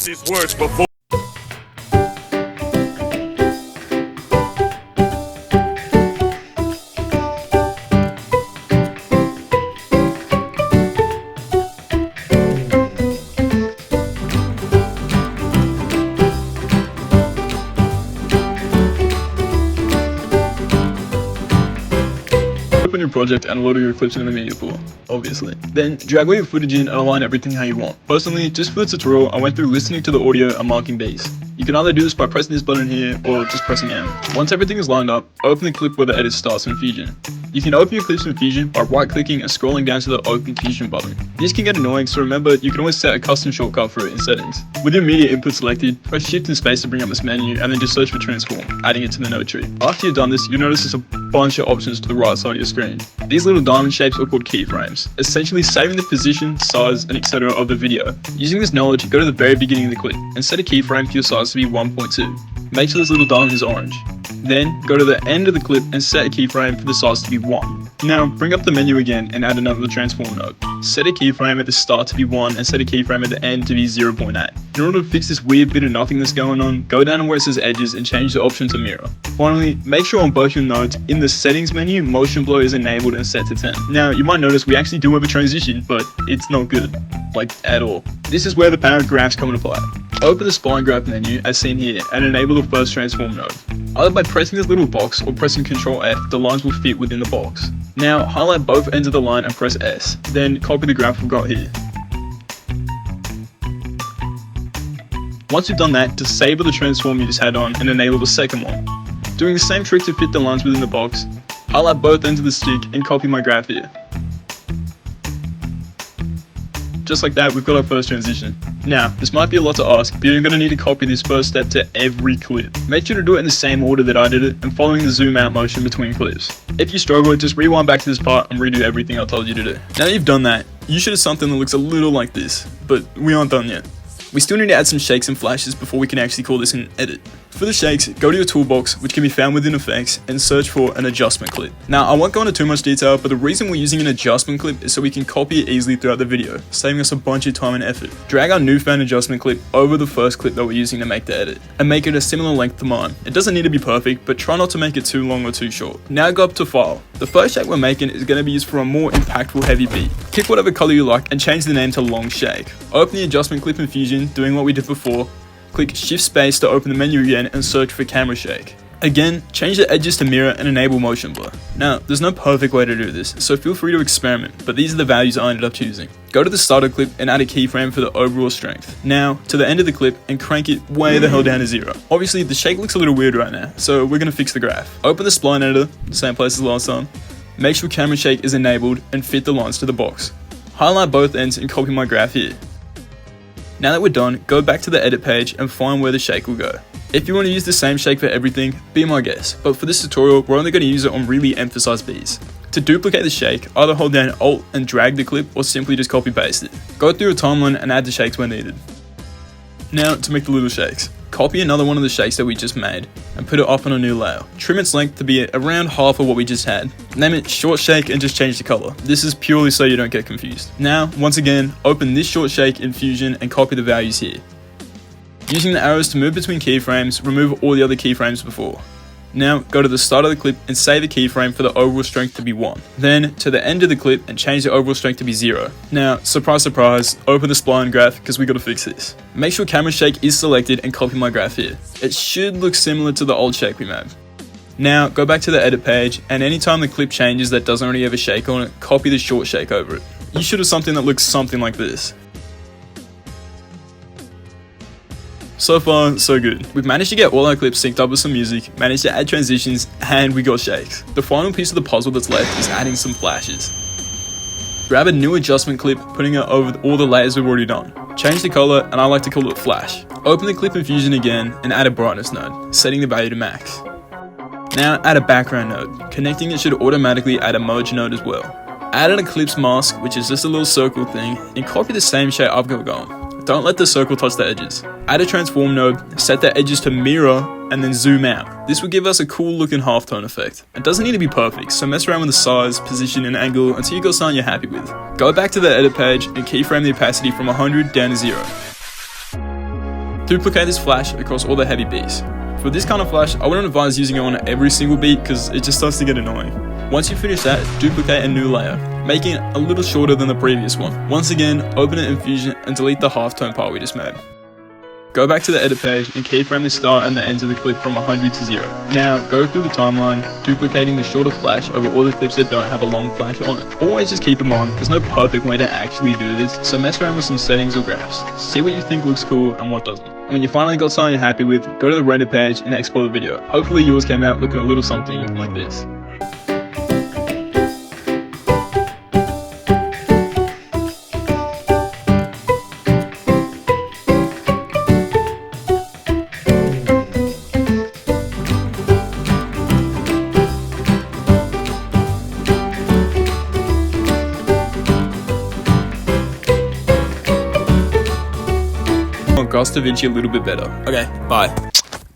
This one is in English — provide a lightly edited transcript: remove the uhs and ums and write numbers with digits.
These words before. Open your project and load all your clips in the media pool, obviously. Then drag all your footage in and align everything how you want. Personally, just for the tutorial, I went through listening to the audio and marking these. You can either do this by pressing this button here or just pressing M. Once everything is lined up, open the clip where the edit starts in Fusion. You can open your clips in Fusion by right clicking and scrolling down to the Open Fusion button. This can get annoying, so remember you can always set a custom shortcut for it in settings. With your media input selected, press Shift and Space to bring up this menu and then just search for Transform, adding it to the node tree. After you've done this, you'll notice there's a bunch of options to the right side of your screen. These little diamond shapes are called keyframes, essentially saving the position, size, and etc. of the video. Using this knowledge, go to the very beginning of the clip and set a keyframe for your size to be 1.2. Make sure this little diamond is orange. Then, go to the end of the clip and set a keyframe for the size to be 1. Now, bring up the menu again and add another transform node. Set a keyframe at the start to be 1 and set a keyframe at the end to be 0.8. In order to fix this weird bit of nothingness going on, go down to where it says edges and change the option to mirror. Finally, make sure on both your nodes, in the settings menu, motion blur is enabled and set to 10. Now, you might notice we actually do have a transition, but it's not good. Like, at all. This is where the power of graphs come into play. Open the spline graph menu as seen here and enable the first transform node. Either by pressing this little box or pressing Ctrl F, the lines will fit within the box. Now highlight both ends of the line and press S, then copy the graph we've got here. Once you've done that, disable the transform you just had on and enable the second one. Doing the same trick to fit the lines within the box, highlight both ends of the stick and copy my graph here. Just like that, we've got our first transition. Now, this might be a lot to ask, but you're going to need to copy this first step to every clip. Make sure to do it in the same order that I did it and following the zoom out motion between clips. If you struggle, just rewind back to this part and redo everything I told you to do. Now that you've done that, you should have something that looks a little like this, but we aren't done yet. We still need to add some shakes and flashes before we can actually call this an edit. For the shakes, go to your toolbox, which can be found within effects, and search for an adjustment clip. Now, I won't go into too much detail, but the reason we're using an adjustment clip is so we can copy it easily throughout the video, saving us a bunch of time and effort. Drag our newfound adjustment clip over the first clip that we're using to make the edit, and make it a similar length to mine. It doesn't need to be perfect, but try not to make it too long or too short. Now go up to File. The first shake we're making is going to be used for a more impactful heavy beat. Pick whatever color you like and change the name to Long Shake. Open the adjustment clip in Fusion, doing what we did before. Click Shift Space to open the menu again and search for Camera Shake. Again, change the edges to mirror and enable motion blur. Now, there's no perfect way to do this, so feel free to experiment, but these are the values I ended up choosing. Go to the starter clip and add a keyframe for the overall strength. Now, to the end of the clip and crank it way the hell down to 0. Obviously, the shake looks a little weird right now, so we're going to fix the graph. Open the spline editor, the same place as last time. Make sure Camera Shake is enabled and fit the lines to the box. Highlight both ends and copy my graph here. Now that we're done, go back to the edit page and find where the shake will go. If you want to use the same shake for everything, be my guest, but for this tutorial, we're only going to use it on really emphasized beats. To duplicate the shake, either hold down Alt and drag the clip or simply just copy paste it. Go through your timeline and add the shakes where needed. Now to make the little shakes. Copy another one of the shakes that we just made and put it up on a new layer. Trim its length to be around half of what we just had. Name it short shake and just change the color. This is purely so you don't get confused. Now, once again, open this short shake in Fusion and copy the values here. Using the arrows to move between keyframes, remove all the other keyframes before. Now, go to the start of the clip and save a keyframe for the overall strength to be 1. Then, to the end of the clip and change the overall strength to be 0. Now, surprise surprise, open the spline graph because we gotta fix this. Make sure Camera Shake is selected and copy my graph here. It should look similar to the old shake we made. Now, go back to the edit page and anytime the clip changes that doesn't already have a shake on it, copy the short shake over it. You should have something that looks something like this. So far, so good. We've managed to get all our clips synced up with some music, managed to add transitions, and we got shakes. The final piece of the puzzle that's left is adding some flashes. Grab a new adjustment clip, putting it over all the layers we've already done. Change the color, and I like to call it flash. Open the clip in Fusion again, and add a brightness node, setting the value to max. Now add a background node. Connecting it should automatically add a merge node as well. Add an eclipse mask, which is just a little circle thing, and copy the same shape I've got going. Don't let the circle touch the edges. Add a transform node, set the edges to mirror, and then zoom out. This will give us a cool looking halftone effect. It doesn't need to be perfect, so mess around with the size, position, and angle until you got something you're happy with. Go back to the edit page and keyframe the opacity from 100 down to 0. Duplicate this flash across all the heavy beats. For this kind of flash, I wouldn't advise using it on every single beat because it just starts to get annoying. Once you finish that, duplicate a new layer, making it a little shorter than the previous one. Once again, open it in Fusion and delete the halftone part we just made. Go back to the edit page and keyframe the start and the ends of the clip from 100 to 0. Now, go through the timeline, duplicating the shorter flash over all the clips that don't have a long flash on it. Always just keep in mind, there's no perfect way to actually do this, so mess around with some settings or graphs. See what you think looks cool and what doesn't. And when you finally got something you're happy with, go to the Reddit page and export the video. Hopefully yours came out looking a little something like this. Davinci a little bit better. Okay, bye.